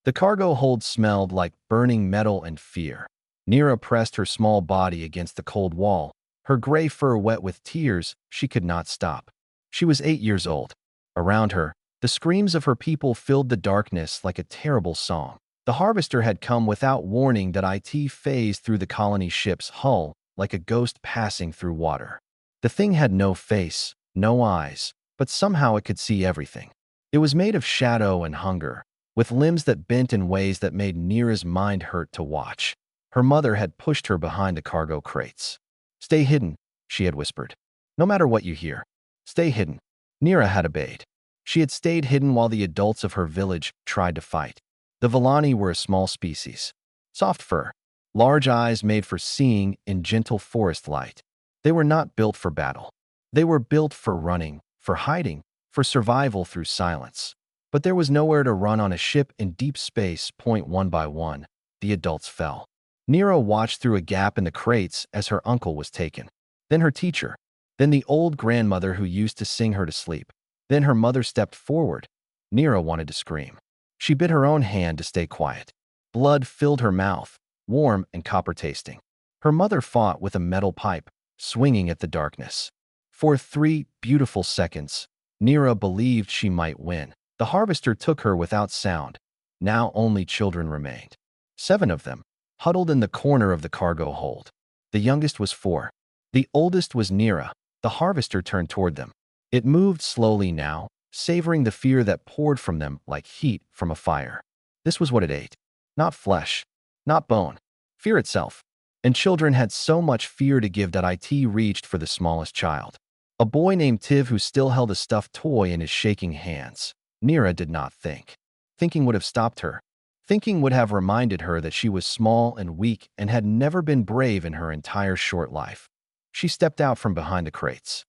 The cargo hold smelled like burning metal and fear. Nira pressed her small body against the cold wall, her gray fur wet with tears she could not stop. She was 8 years old. Around her, the screams of her people filled the darkness like a terrible song. The harvester had come without warning that it phased through the colony ship's hull like a ghost passing through water. The thing had no face, no eyes, but somehow it could see everything. It was made of shadow and hunger, with limbs that bent in ways that made Nira's mind hurt to watch. Her mother had pushed her behind the cargo crates. "Stay hidden," she had whispered. "No matter what you hear, stay hidden." Nira had obeyed. She had stayed hidden while the adults of her village tried to fight. The Villani were a small species. Soft fur, large eyes made for seeing in gentle forest light. They were not built for battle. They were built for running, for hiding, for survival through silence. But there was nowhere to run on a ship in deep space. One by one, the adults fell. Nira watched through a gap in the crates as her uncle was taken. Then her teacher. Then the old grandmother who used to sing her to sleep. Then her mother stepped forward. Nira wanted to scream. She bit her own hand to stay quiet. Blood filled her mouth, warm and copper-tasting. Her mother fought with a metal pipe, swinging at the darkness. For 3 beautiful seconds, Nira believed she might win. The harvester took her without sound. Now only children remained. 7 of them, huddled in the corner of the cargo hold. The youngest was 4. The oldest was Nira. The harvester turned toward them. It moved slowly now, savoring the fear that poured from them like heat from a fire. This was what it ate. Not flesh, not bone. Fear itself. And children had so much fear to give that it reached for the smallest child. A boy named Tiv who still held a stuffed toy in his shaking hands. Nira did not think. Thinking would have stopped her. Thinking would have reminded her that she was small and weak and had never been brave in her entire short life. She stepped out from behind the crates.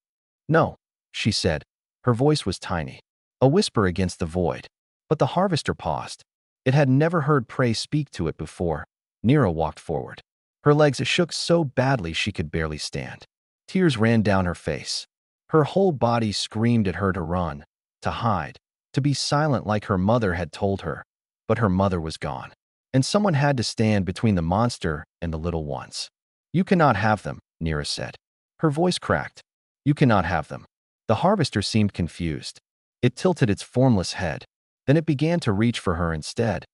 "No," she said. Her voice was tiny, a whisper against the void. But the harvester paused. It had never heard prey speak to it before. Nira walked forward. Her legs shook so badly she could barely stand. Tears ran down her face. Her whole body screamed at her to run, to hide, to be silent like her mother had told her. But her mother was gone. And someone had to stand between the monster and the little ones. "You cannot have them," Nira said. Her voice cracked. "You cannot have them." The harvester seemed confused. It tilted its formless head. Then it began to reach for her instead.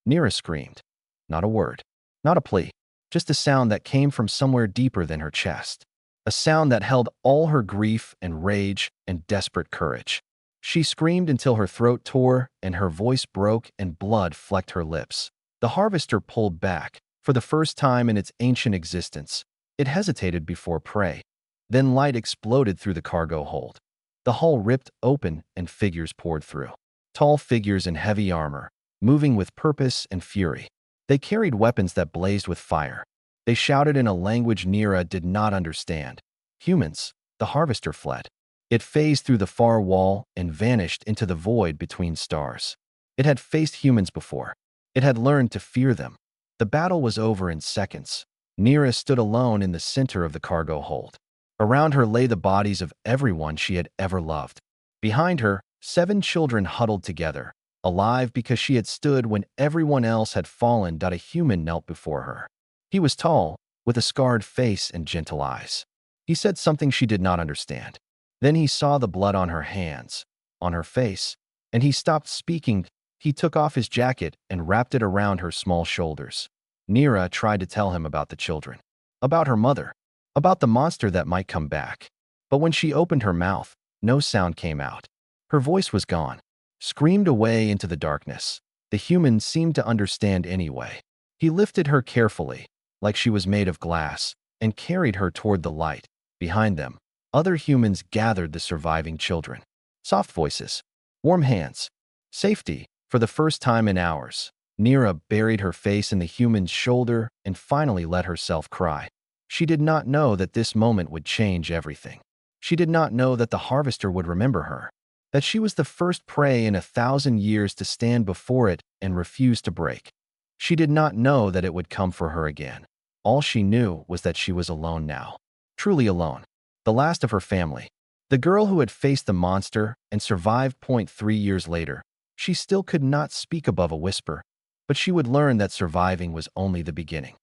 Nira screamed. Not a word. Not a plea. Just a sound that came from somewhere deeper than her chest. A sound that held all her grief and rage and desperate courage. She screamed until her throat tore and her voice broke and blood flecked her lips. The harvester pulled back. For the first time in its ancient existence, it hesitated before prey. Then light exploded through the cargo hold. The hull ripped open and figures poured through. Tall figures in heavy armor, moving with purpose and fury. They carried weapons that blazed with fire. They shouted in a language Nira did not understand. Humans. The harvester fled. It phased through the far wall and vanished into the void between stars. It had faced humans before. It had learned to fear them. The battle was over in seconds. Nira stood alone in the center of the cargo hold. Around her lay the bodies of everyone she had ever loved. Behind her, 7 children huddled together, alive because she had stood when everyone else had fallen. A human knelt before her. He was tall, with a scarred face and gentle eyes. He said something she did not understand. Then he saw the blood on her hands, on her face, and he stopped speaking. He took off his jacket and wrapped it around her small shoulders. Nira tried to tell him about the children, about her mother, about the monster that might come back. But when she opened her mouth, no sound came out. Her voice was gone, screamed away into the darkness. The human seemed to understand anyway. He lifted her carefully, like she was made of glass, and carried her toward the light. Behind them, other humans gathered the surviving children. Soft voices, warm hands, safety. For the first time in hours, Nira buried her face in the human's shoulder and finally let herself cry. She did not know that this moment would change everything. She did not know that the harvester would remember her, that she was the first prey in 1,000 years to stand before it and refuse to break. She did not know that it would come for her again. All she knew was that she was alone now. Truly alone. The last of her family. The girl who had faced the monster and survived. 3 years later, she still could not speak above a whisper. but she would learn that surviving was only the beginning.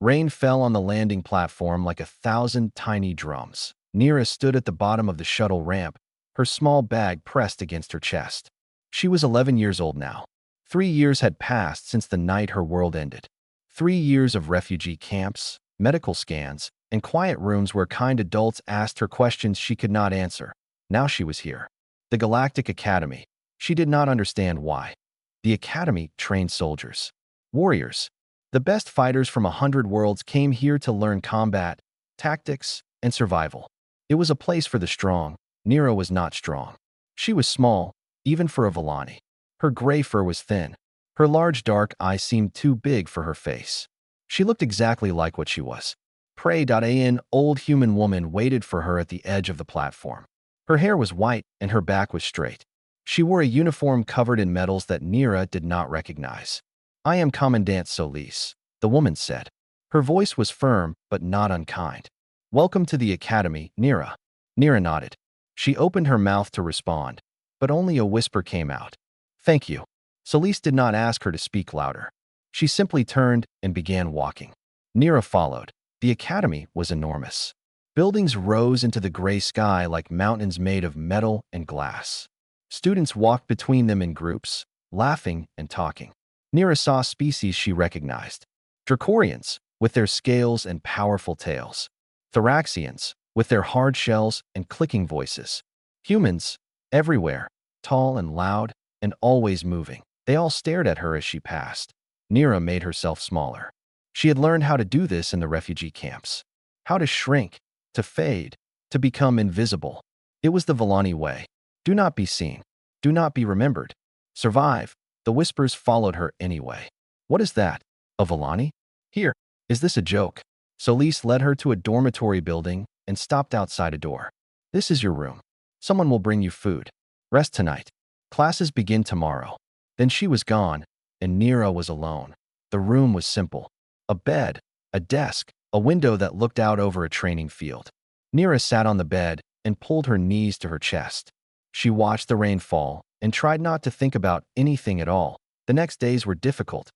Rain fell on the landing platform like 1,000 tiny drums. Nira stood at the bottom of the shuttle ramp, her small bag pressed against her chest. She was 11 years old now. 3 years had passed since the night her world ended. 3 years of refugee camps, medical scans, and quiet rooms where kind adults asked her questions she could not answer. Now she was here. The Galactic Academy. She did not understand why. The Academy trained soldiers, warriors. The best fighters from 100 worlds came here to learn combat, tactics, and survival. It was a place for the strong. Nira was not strong. She was small, even for a Volani. Her gray fur was thin. Her large dark eyes seemed too big for her face. She looked exactly like what she was. An old human woman waited for her at the edge of the platform. Her hair was white and her back was straight. She wore a uniform covered in medals that Nira did not recognize. "I am Commandant Solis," the woman said. Her voice was firm but not unkind. "Welcome to the Academy, Nira." Nira nodded. She opened her mouth to respond, but only a whisper came out. "Thank you." Solis did not ask her to speak louder. She simply turned and began walking. Nira followed. The academy was enormous. Buildings rose into the gray sky like mountains made of metal and glass. Students walked between them in groups, laughing and talking. Nira saw species she recognized. Dracorians, with their scales and powerful tails. Thoraxians, with their hard shells and clicking voices. Humans, everywhere, tall and loud, and always moving. They all stared at her as she passed. Nira made herself smaller. She had learned how to do this in the refugee camps. How to shrink, to fade, to become invisible. It was the Volani way. Do not be seen. Do not be remembered. Survive. The whispers followed her anyway. What is that? A Volani? Here. Is this a joke? Solis led her to a dormitory building and stopped outside a door. This is your room. Someone will bring you food. Rest tonight. Classes begin tomorrow. Then she was gone, and Nira was alone. The room was simple. A bed, a desk, a window that looked out over a training field. Nira sat on the bed and pulled her knees to her chest. She watched the rain fall and tried not to think about anything at all. The next days were difficult.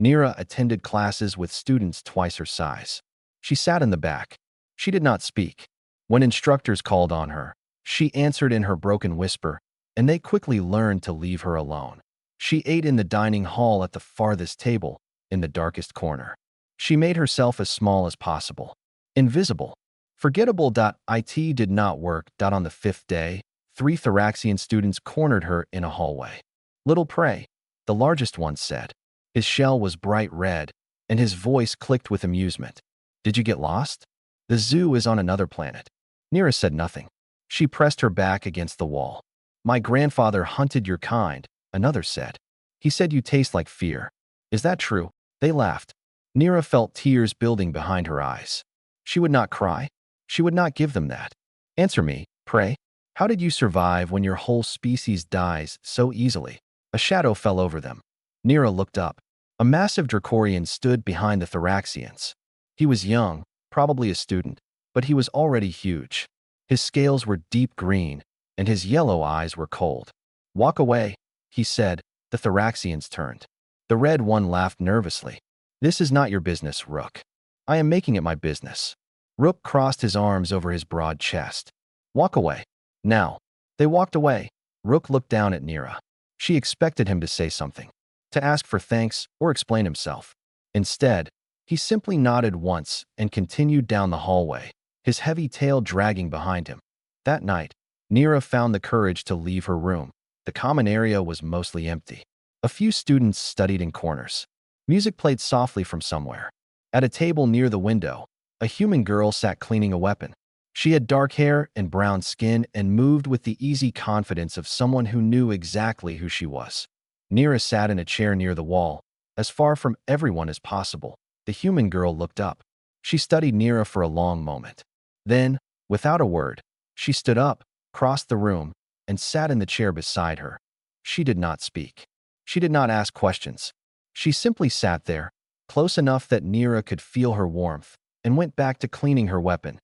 Nira attended classes with students twice her size. She sat in the back. She did not speak. When instructors called on her, she answered in her broken whisper, and they quickly learned to leave her alone. She ate in the dining hall at the farthest table, in the darkest corner. She made herself as small as possible. Invisible. Forgettable.it did not work. On the fifth day, 3 Thoraxian students cornered her in a hallway. "Little prey," the largest one said. His shell was bright red, and his voice clicked with amusement. "Did you get lost? The zoo is on another planet." Nira said nothing. She pressed her back against the wall. "My grandfather hunted your kind," another said. "He said you taste like fear. Is that true?" They laughed. Nira felt tears building behind her eyes. She would not cry. She would not give them that. "Answer me, pray. How did you survive when your whole species dies so easily?" A shadow fell over them. Nira looked up. A massive Dracorian stood behind the Thoraxians. He was young, probably a student, but he was already huge. His scales were deep green, and his yellow eyes were cold. "Walk away," he said. The Thoraxians turned. The red one laughed nervously. "This is not your business, Rook. I am making it my business." Rook crossed his arms over his broad chest. "Walk away. Now." They walked away. Rook looked down at Nira. She expected him to say something, to ask for thanks or explain himself. Instead, he simply nodded once and continued down the hallway, his heavy tail dragging behind him. That night, Nira found the courage to leave her room. The common area was mostly empty. A few students studied in corners. Music played softly from somewhere. At a table near the window, a human girl sat cleaning a weapon. She had dark hair and brown skin and moved with the easy confidence of someone who knew exactly who she was. Nira sat in a chair near the wall, as far from everyone as possible. The human girl looked up. She studied Nira for a long moment. Then, without a word, she stood up, crossed the room, and sat in the chair beside her. She did not speak. She did not ask questions. She simply sat there, close enough that Nira could feel her warmth, and went back to cleaning her weapon.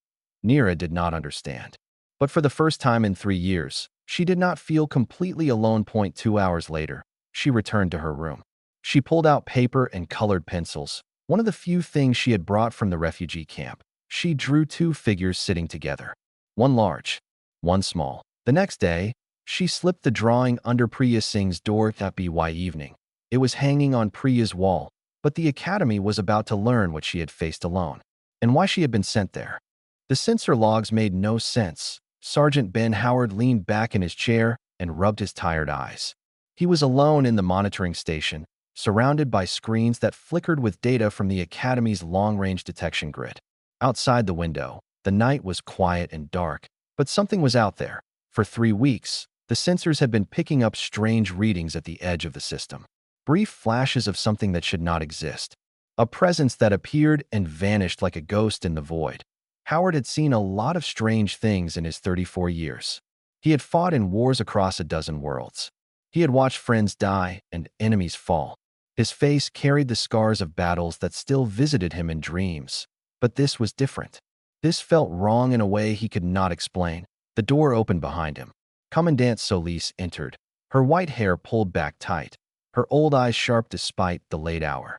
Nira did not understand. But for the first time in 3 years, she did not feel completely alone. 2 hours later, she returned to her room. She pulled out paper and colored pencils, one of the few things she had brought from the refugee camp. She drew two figures sitting together, one large, one small. The next day, she slipped the drawing under Priya Singh's door that by evening. It was hanging on Priya's wall, but the academy was about to learn what she had faced alone and why she had been sent there. The censor logs made no sense. Sergeant Ben Howard leaned back in his chair and rubbed his tired eyes. He was alone in the monitoring station, surrounded by screens that flickered with data from the Academy's long-range detection grid. Outside the window, the night was quiet and dark, but something was out there. For 3 weeks, the sensors had been picking up strange readings at the edge of the system. Brief flashes of something that should not exist. A presence that appeared and vanished like a ghost in the void. Howard had seen a lot of strange things in his 34 years. He had fought in wars across a dozen worlds. He had watched friends die and enemies fall. His face carried the scars of battles that still visited him in dreams. But this was different. This felt wrong in a way he could not explain. The door opened behind him. Commandant Solis entered, her white hair pulled back tight, her old eyes sharp despite the late hour.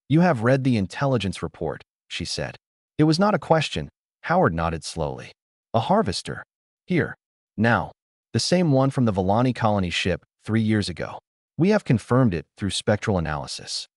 "You have read the intelligence report," she said. It was not a question. Howard nodded slowly. "A harvester. Here. Now. The same one from the Villani colony ship 3 years ago. We have confirmed it through spectral analysis."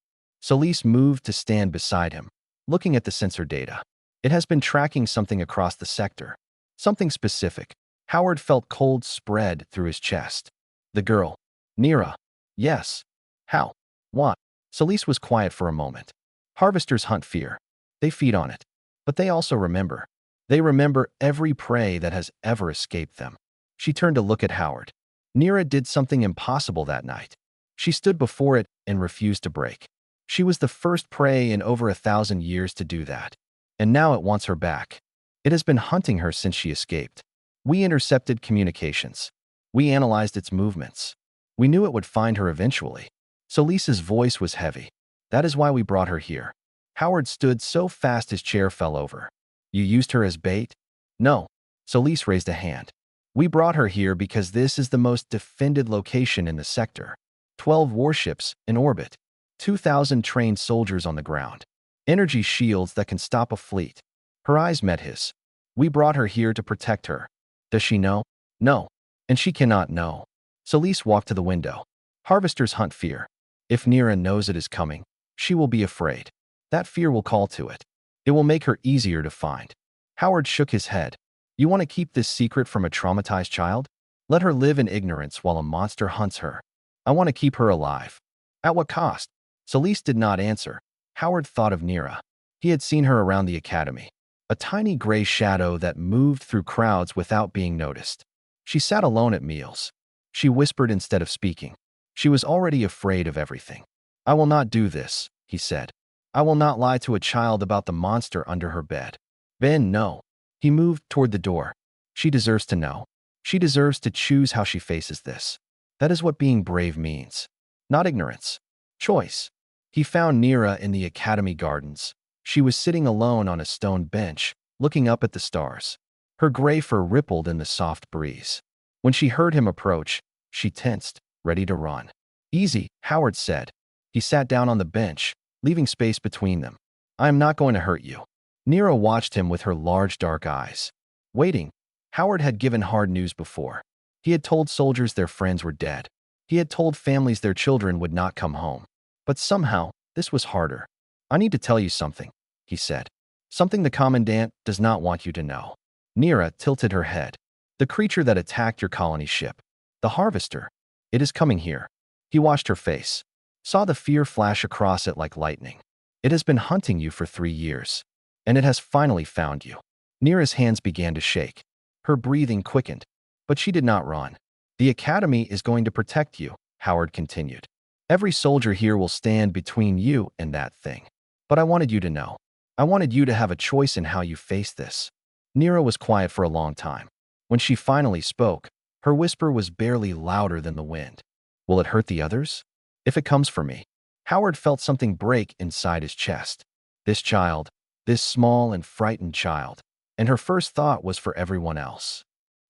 Solis moved to stand beside him, looking at the sensor data. It has been tracking something across the sector. Something specific. Howard felt cold spread through his chest. "The girl. Nira." "Yes." "How? What?" Solis was quiet for a moment. "Harvesters hunt fear. They feed on it. But they also remember. They remember every prey that has ever escaped them." She turned to look at Howard. Nira did something impossible that night. She stood before it and refused to break. She was the first prey in over 1,000 years to do that. And now it wants her back. It has been hunting her since she escaped. We intercepted communications. We analyzed its movements. We knew it would find her eventually. Solis's voice was heavy. "That is why we brought her here." Howard stood so fast his chair fell over. "You used her as bait?" "No." Solis raised a hand. "We brought her here because this is the most defended location in the sector. 12 warships in orbit. 2,000 trained soldiers on the ground. Energy shields that can stop a fleet." Her eyes met his. "We brought her here to protect her. Does she know?" "No. And she cannot know." Solis walked to the window. "Harvesters hunt fear. If Nira knows it is coming, she will be afraid. That fear will call to it. It will make her easier to find." Howard shook his head. "You want to keep this secret from a traumatized child? Let her live in ignorance while a monster hunts her. I want to keep her alive." "At what cost?" Solis did not answer. Howard thought of Nira. He had seen her around the academy. A tiny gray shadow that moved through crowds without being noticed. She sat alone at meals. She whispered instead of speaking. She was already afraid of everything. "I will not do this," he said. "I will not lie to a child about the monster under her bed." "Ben, no." He moved toward the door. "She deserves to know. She deserves to choose how she faces this. That is what being brave means. Not ignorance. Choice." He found Nira in the academy gardens. She was sitting alone on a stone bench, looking up at the stars. Her gray fur rippled in the soft breeze. When she heard him approach, she tensed, ready to run. "Easy," Howard said. He sat down on the bench, leaving space between them. "I am not going to hurt you." Nira watched him with her large dark eyes. Waiting. Howard had given hard news before. He had told soldiers their friends were dead. He had told families their children would not come home. But somehow, this was harder. "I need to tell you something," he said. "Something the Commandant does not want you to know." Nira tilted her head. "The creature that attacked your colony ship. The Harvester. It is coming here." He watched her face. Saw the fear flash across it like lightning. "It has been hunting you for 3 years. And it has finally found you." Nira's hands began to shake. Her breathing quickened. But she did not run. "The Academy is going to protect you," Howard continued. "Every soldier here will stand between you and that thing. But I wanted you to know. I wanted you to have a choice in how you face this." Nira was quiet for a long time. When she finally spoke, her whisper was barely louder than the wind. "Will it hurt the others? If it comes for me?" Howard felt something break inside his chest. This child, this small and frightened child, and her first thought was for everyone else.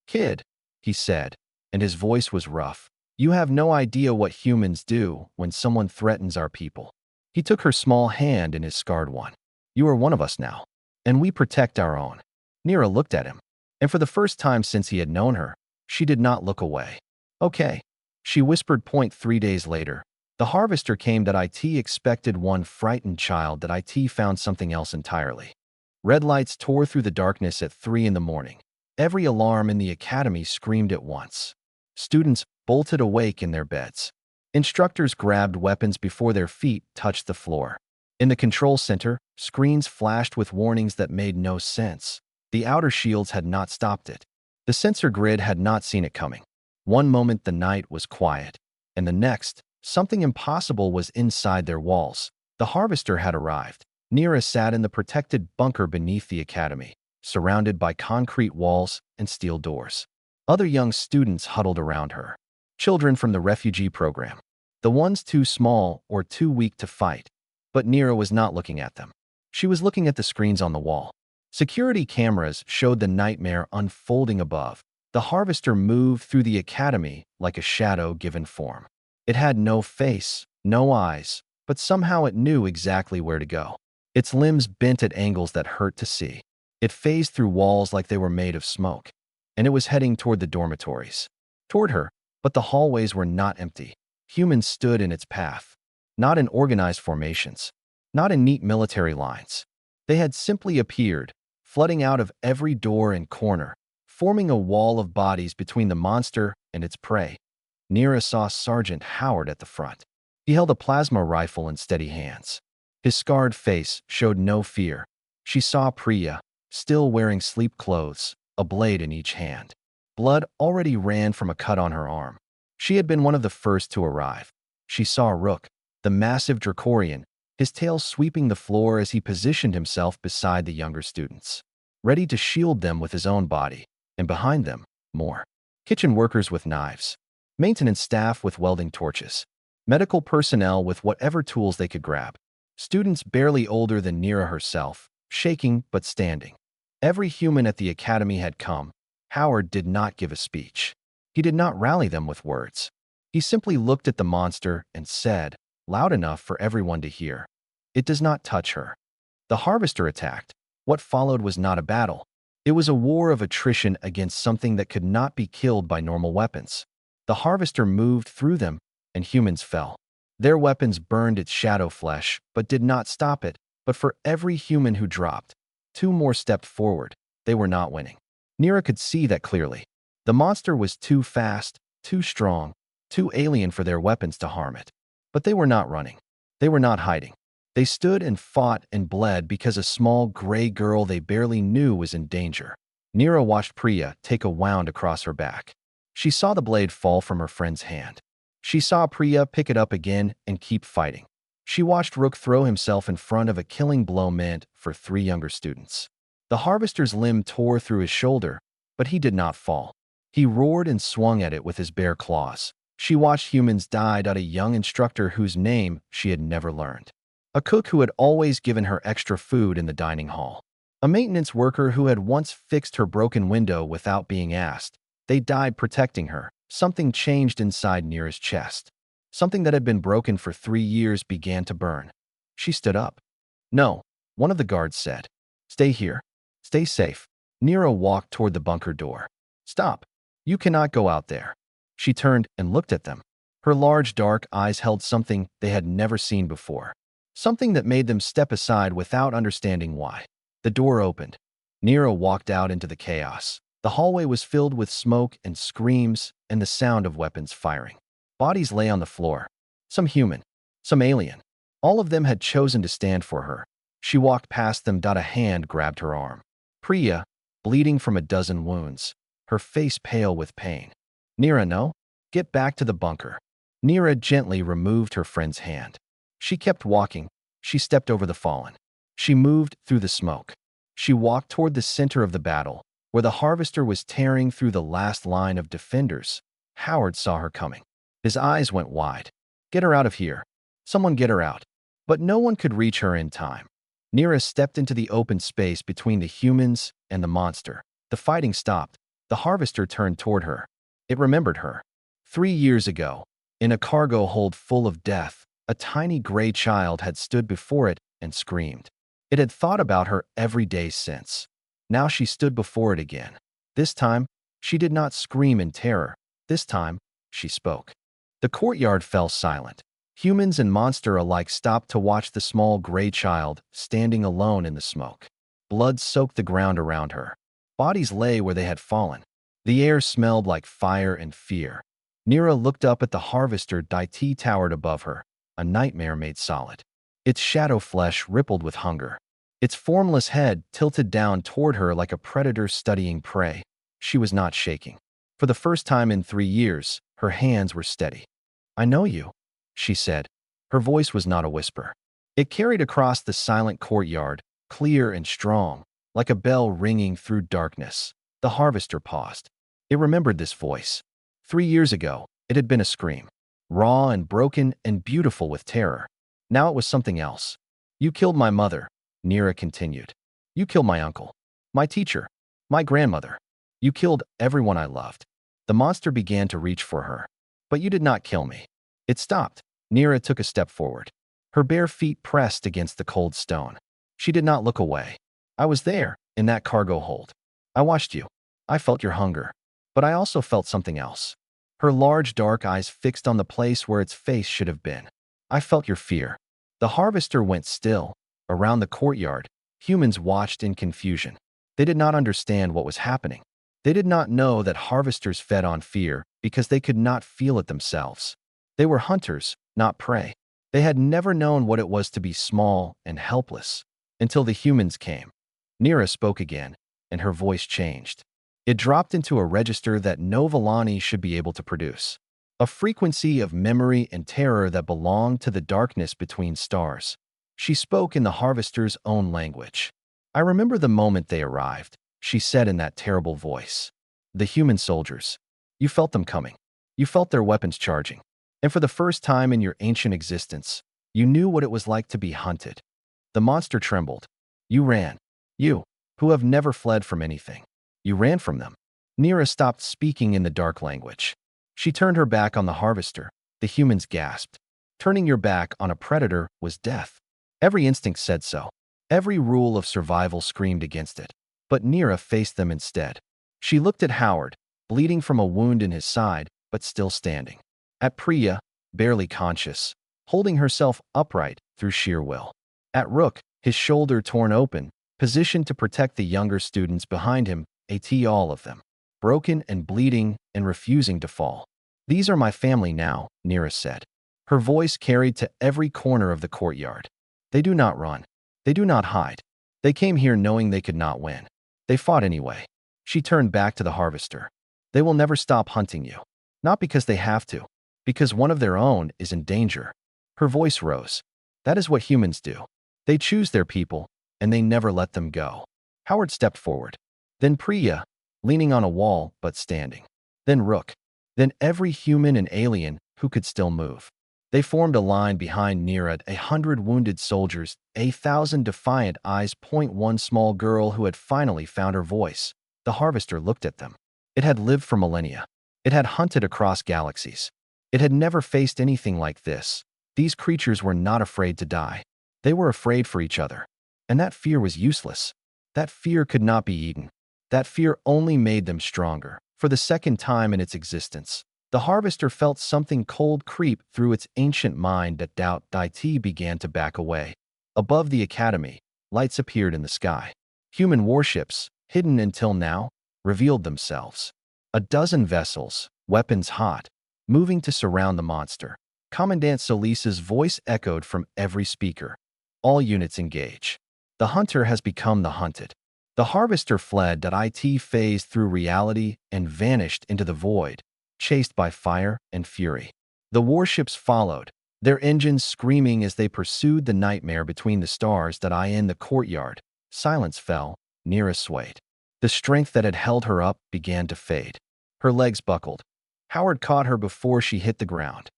"Kid," he said, and his voice was rough. You have no idea what humans do when someone threatens our people. He took her small hand in his scarred one. You are one of us now, and we protect our own. Nira looked at him, and for the first time since he had known her, she did not look away. Okay, she whispered. 3 days later, the harvester came. That IT expected one frightened child. That IT found something else entirely. Red lights tore through the darkness at 3 in the morning. Every alarm in the academy screamed at once. Students bolted awake in their beds. Instructors grabbed weapons before their feet touched the floor. In the control center, screens flashed with warnings that made no sense. The outer shields had not stopped it. The sensor grid had not seen it coming. One moment the night was quiet, and the next, something impossible was inside their walls. The harvester had arrived. Nira sat in the protected bunker beneath the academy, surrounded by concrete walls and steel doors. Other young students huddled around her. Children from the refugee program. The ones too small or too weak to fight. But Nira was not looking at them. She was looking at the screens on the wall. Security cameras showed the nightmare unfolding above. The harvester moved through the academy like a shadow given form. It had no face, no eyes, but somehow it knew exactly where to go. Its limbs bent at angles that hurt to see. It phased through walls like they were made of smoke, and it was heading toward the dormitories. Toward her, but the hallways were not empty. Humans stood in its path, not in organized formations, not in neat military lines. They had simply appeared, flooding out of every door and corner, forming a wall of bodies between the monster and its prey. Nira saw Sergeant Howard at the front. He held a plasma rifle in steady hands. His scarred face showed no fear. She saw Priya, still wearing sleep clothes, a blade in each hand. Blood already ran from a cut on her arm. She had been one of the first to arrive. She saw Rook, the massive Dracorian, his tail sweeping the floor as he positioned himself beside the younger students, ready to shield them with his own body, and behind them, more. Kitchen workers with knives, maintenance staff with welding torches, medical personnel with whatever tools they could grab, students barely older than Nira herself, shaking but standing. Every human at the academy had come. Howard did not give a speech. He did not rally them with words. He simply looked at the monster and said, loud enough for everyone to hear, "It does not touch her." The harvester attacked. What followed was not a battle. It was a war of attrition against something that could not be killed by normal weapons. The harvester moved through them, and humans fell. Their weapons burned its shadow flesh, but did not stop it. But for every human who dropped, 2 more stepped forward. They were not winning. Nira could see that clearly. The monster was too fast, too strong, too alien for their weapons to harm it. But they were not running. They were not hiding. They stood and fought and bled because a small gray girl they barely knew was in danger. Nira watched Priya take a wound across her back. She saw the blade fall from her friend's hand. She saw Priya pick it up again and keep fighting. She watched Rook throw himself in front of a killing blow meant for 3 younger students. The harvester's limb tore through his shoulder, but he did not fall. He roared and swung at it with his bare claws. She watched humans die. A young instructor whose name she had never learned. A cook who had always given her extra food in the dining hall. A maintenance worker who had once fixed her broken window without being asked. They died protecting her. Something changed inside Nira's chest. Something that had been broken for 3 years began to burn. She stood up. "No," one of the guards said. "Stay here. Stay safe." Nira walked toward the bunker door. "Stop. You cannot go out there." She turned and looked at them. Her large dark eyes held something they had never seen before. Something that made them step aside without understanding why. The door opened. Nira walked out into the chaos. The hallway was filled with smoke and screams and the sound of weapons firing. Bodies lay on the floor. Some human, some alien. All of them had chosen to stand for her. She walked past them. A hand grabbed her arm. Priya, bleeding from a dozen wounds, her face pale with pain. "Nira, no. Get back to the bunker." Nira gently removed her friend's hand. She kept walking. She stepped over the fallen. She moved through the smoke. She walked toward the center of the battle, where the harvester was tearing through the last line of defenders. Howard saw her coming. His eyes went wide. "Get her out of here. Someone get her out." But no one could reach her in time. Nira stepped into the open space between the humans and the monster. The fighting stopped. The harvester turned toward her. It remembered her. 3 years ago, in a cargo hold full of death, a tiny gray child had stood before it and screamed. It had thought about her every day since. Now she stood before it again. This time, she did not scream in terror. This time, she spoke. The courtyard fell silent. Humans and monster alike stopped to watch the small gray child standing alone in the smoke. Blood soaked the ground around her. Bodies lay where they had fallen. The air smelled like fire and fear. Nira looked up at the harvester deity towered above her, a nightmare made solid. Its shadow flesh rippled with hunger. Its formless head tilted down toward her like a predator studying prey. She was not shaking. For the first time in 3 years, her hands were steady. "I know you," she said. Her voice was not a whisper. It carried across the silent courtyard, clear and strong, like a bell ringing through darkness. The harvester paused. It remembered this voice. 3 years ago, it had been a scream, raw and broken and beautiful with terror. Now it was something else. "You killed my mother," Nira continued. "You killed my uncle, my teacher, my grandmother. You killed everyone I loved." The monster began to reach for her. "But you did not kill me." It stopped. Nira took a step forward. Her bare feet pressed against the cold stone. She did not look away. "I was there, in that cargo hold. I watched you. I felt your hunger. But I also felt something else." Her large dark eyes fixed on the place where its face should have been. "I felt your fear." The harvester went still. Around the courtyard, humans watched in confusion. They did not understand what was happening. They did not know that harvesters fed on fear because they could not feel it themselves. They were hunters, not prey. They had never known what it was to be small and helpless until the humans came. Nira spoke again, and her voice changed. It dropped into a register that no Villani should be able to produce. A frequency of memory and terror that belonged to the darkness between stars. She spoke in the harvester's own language. "I remember the moment they arrived," she said in that terrible voice. "The human soldiers. You felt them coming. You felt their weapons charging. And for the first time in your ancient existence, you knew what it was like to be hunted." The monster trembled. "You ran. You, who have never fled from anything. You ran from them." Nira stopped speaking in the dark language. She turned her back on the harvester. The humans gasped. Turning your back on a predator was death. Every instinct said so. Every rule of survival screamed against it. But Nira faced them instead. She looked at Howard, bleeding from a wound in his side, but still standing. At Priya, barely conscious, holding herself upright through sheer will. At Rook, his shoulder torn open, positioned to protect the younger students behind him, all of them, broken and bleeding and refusing to fall. "These are my family now," Nira said. Her voice carried to every corner of the courtyard. "They do not run. They do not hide. They came here knowing they could not win. They fought anyway." She turned back to the harvester. "They will never stop hunting you. Not because they have to, because one of their own is in danger." Her voice rose. "That is what humans do. They choose their people, and they never let them go." Howard stepped forward. Then Priya, leaning on a wall but standing. Then Rook. Then every human and alien who could still move. They formed a line behind Nira, 100 wounded soldiers, 1,000 defiant eyes. One small girl who had finally found her voice. The harvester looked at them. It had lived for millennia. It had hunted across galaxies. It had never faced anything like this. These creatures were not afraid to die. They were afraid for each other. And that fear was useless. That fear could not be eaten. That fear only made them stronger. For the second time in its existence, the harvester felt something cold creep through its ancient mind. That doubt deity began to back away. Above the academy, lights appeared in the sky. Human warships, hidden until now, revealed themselves. A dozen vessels, weapons hot, moving to surround the monster. Commandant Solis's voice echoed from every speaker. "All units engage. The hunter has become the hunted." The harvester fled. It phased through reality and vanished into the void, chased by fire and fury. The warships followed, their engines screaming as they pursued the nightmare between the stars. In the courtyard, silence fell. Nira swayed. The strength that had held her up began to fade. Her legs buckled. Howard caught her before she hit the ground.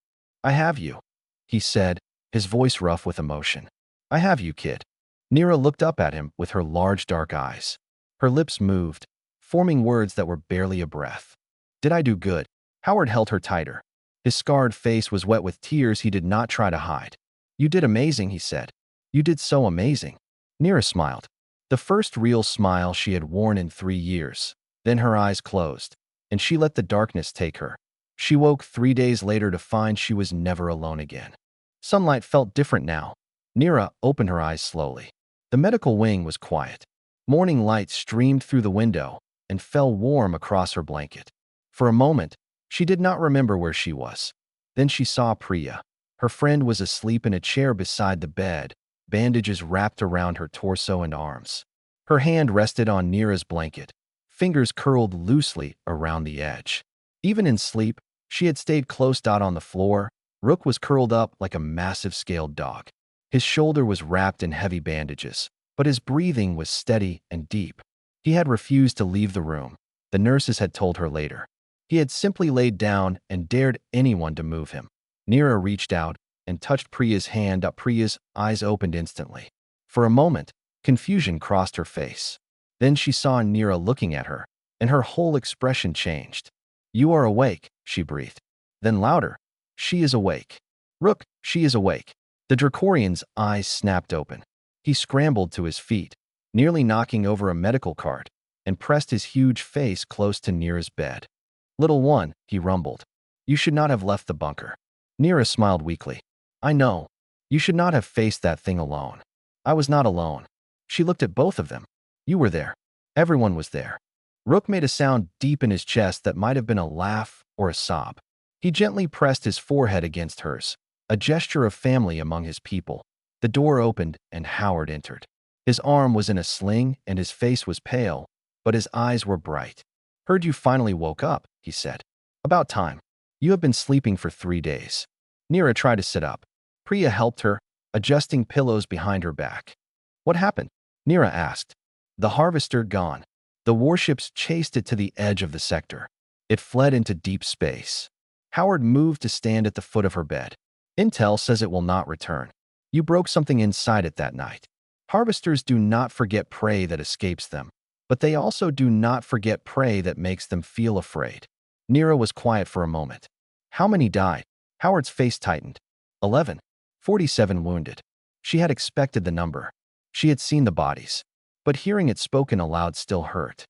"I have you," he said, his voice rough with emotion. "I have you, kid." Nira looked up at him with her large dark eyes. Her lips moved, forming words that were barely a breath. "Did I do good?" Howard held her tighter. His scarred face was wet with tears he did not try to hide. "You did amazing," he said. "You did so amazing." Nira smiled. The first real smile she had worn in 3 years. Then her eyes closed, and she let the darkness take her. She woke 3 days later to find she was never alone again. Sunlight felt different now. Nira opened her eyes slowly. The medical wing was quiet. Morning light streamed through the window and fell warm across her blanket. For a moment, she did not remember where she was. Then she saw Priya. Her friend was asleep in a chair beside the bed, bandages wrapped around her torso and arms. Her hand rested on Nira's blanket, fingers curled loosely around the edge. Even in sleep, she had stayed close dot on the floor. Rook was curled up like a massive scaled dog. His shoulder was wrapped in heavy bandages, but his breathing was steady and deep. He had refused to leave the room, the nurses had told her later. He had simply laid down and dared anyone to move him. Nira reached out and touched Priya's hand up. Priya's eyes opened instantly. For a moment, confusion crossed her face. Then she saw Nira looking at her, and her whole expression changed. "You are awake," she breathed. Then louder, "She is awake. Rook, she is awake." The Dracorian's eyes snapped open. He scrambled to his feet, nearly knocking over a medical cart, and pressed his huge face close to Nira's bed. "Little one," he rumbled, "you should not have left the bunker." Nira smiled weakly. "I know. You should not have faced that thing alone." "I was not alone." She looked at both of them. "You were there. Everyone was there." Rook made a sound deep in his chest that might have been a laugh or a sob. He gently pressed his forehead against hers, a gesture of family among his people. The door opened and Howard entered. His arm was in a sling and his face was pale, but his eyes were bright. "Heard you finally woke up," he said. "About time. You have been sleeping for 3 days." Nira tried to sit up. Priya helped her, adjusting pillows behind her back. "What happened?" Nira asked. "The harvester gone. The warships chased it to the edge of the sector. It fled into deep space." Howard moved to stand at the foot of her bed. "Intel says it will not return. You broke something inside it that night." Harvesters do not forget prey that escapes them, but they also do not forget prey that makes them feel afraid. Nira was quiet for a moment. "How many died?" Howard's face tightened. 11. 47 wounded. She had expected the number. She had seen the bodies. But hearing it spoken aloud still hurt.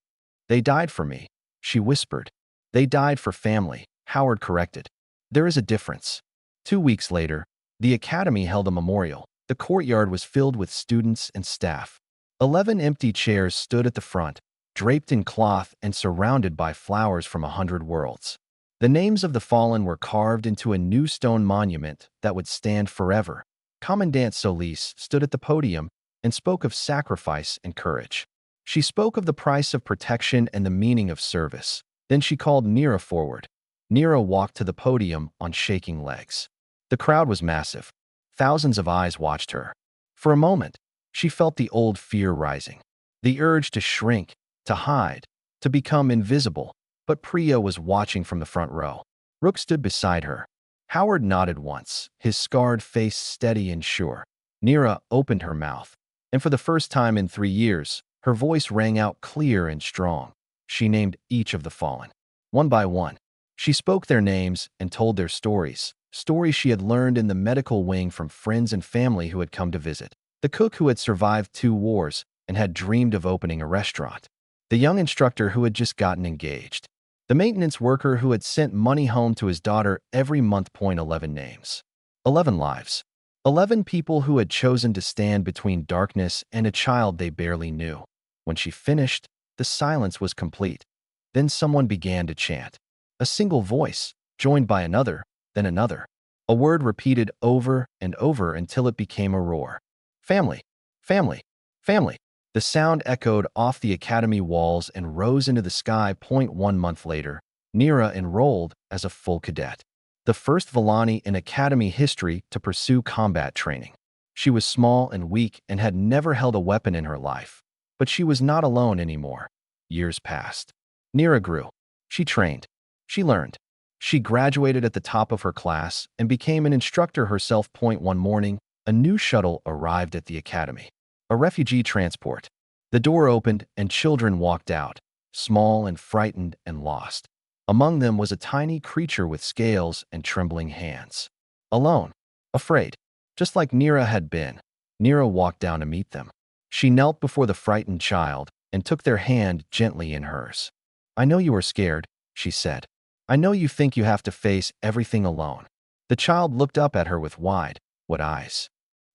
"They died for me," she whispered. "They died for family," Howard corrected. "There is a difference." 2 weeks later, the academy held a memorial. The courtyard was filled with students and staff. 11 empty chairs stood at the front, draped in cloth and surrounded by flowers from 100 worlds. The names of the fallen were carved into a new stone monument that would stand forever. Commandant Solis stood at the podium and spoke of sacrifice and courage. She spoke of the price of protection and the meaning of service. Then she called Nira forward. Nira walked to the podium on shaking legs. The crowd was massive. Thousands of eyes watched her. For a moment, she felt the old fear rising. The urge to shrink, to hide, to become invisible. But Priya was watching from the front row. Rook stood beside her. Howard nodded once, his scarred face steady and sure. Nira opened her mouth, and for the first time in 3 years, her voice rang out clear and strong. She named each of the fallen. One by one, she spoke their names and told their stories, stories she had learned in the medical wing from friends and family who had come to visit. The cook who had survived 2 wars and had dreamed of opening a restaurant. The young instructor who had just gotten engaged. The maintenance worker who had sent money home to his daughter every month. 11 names. 11 lives. 11 people who had chosen to stand between darkness and a child they barely knew. When she finished, the silence was complete. Then someone began to chant. A single voice, joined by another, then another. A word repeated over and over until it became a roar. "Family, family, family." The sound echoed off the academy walls and rose into the sky. 1 month later, Nira enrolled as a full cadet, the first Villani in academy history to pursue combat training. She was small and weak and had never held a weapon in her life. But she was not alone anymore. Years passed. Nira grew. She trained. She learned. She graduated at the top of her class and became an instructor herself. 1 morning, a new shuttle arrived at the academy. A refugee transport. The door opened and children walked out, small and frightened and lost. Among them was a tiny creature with scales and trembling hands. Alone, afraid, just like Nira had been, Nira walked down to meet them. She knelt before the frightened child and took their hand gently in hers. "I know you are scared," she said. "I know you think you have to face everything alone." The child looked up at her with wide eyes.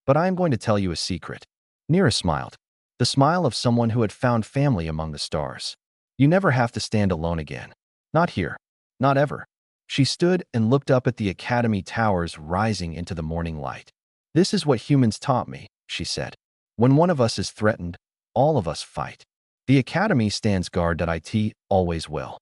"But I am going to tell you a secret." Nira smiled, the smile of someone who had found family among the stars. "You never have to stand alone again. Not here. Not ever." She stood and looked up at the academy towers rising into the morning light. "This is what humans taught me," she said. "When one of us is threatened, all of us fight. The academy stands guard that it always will."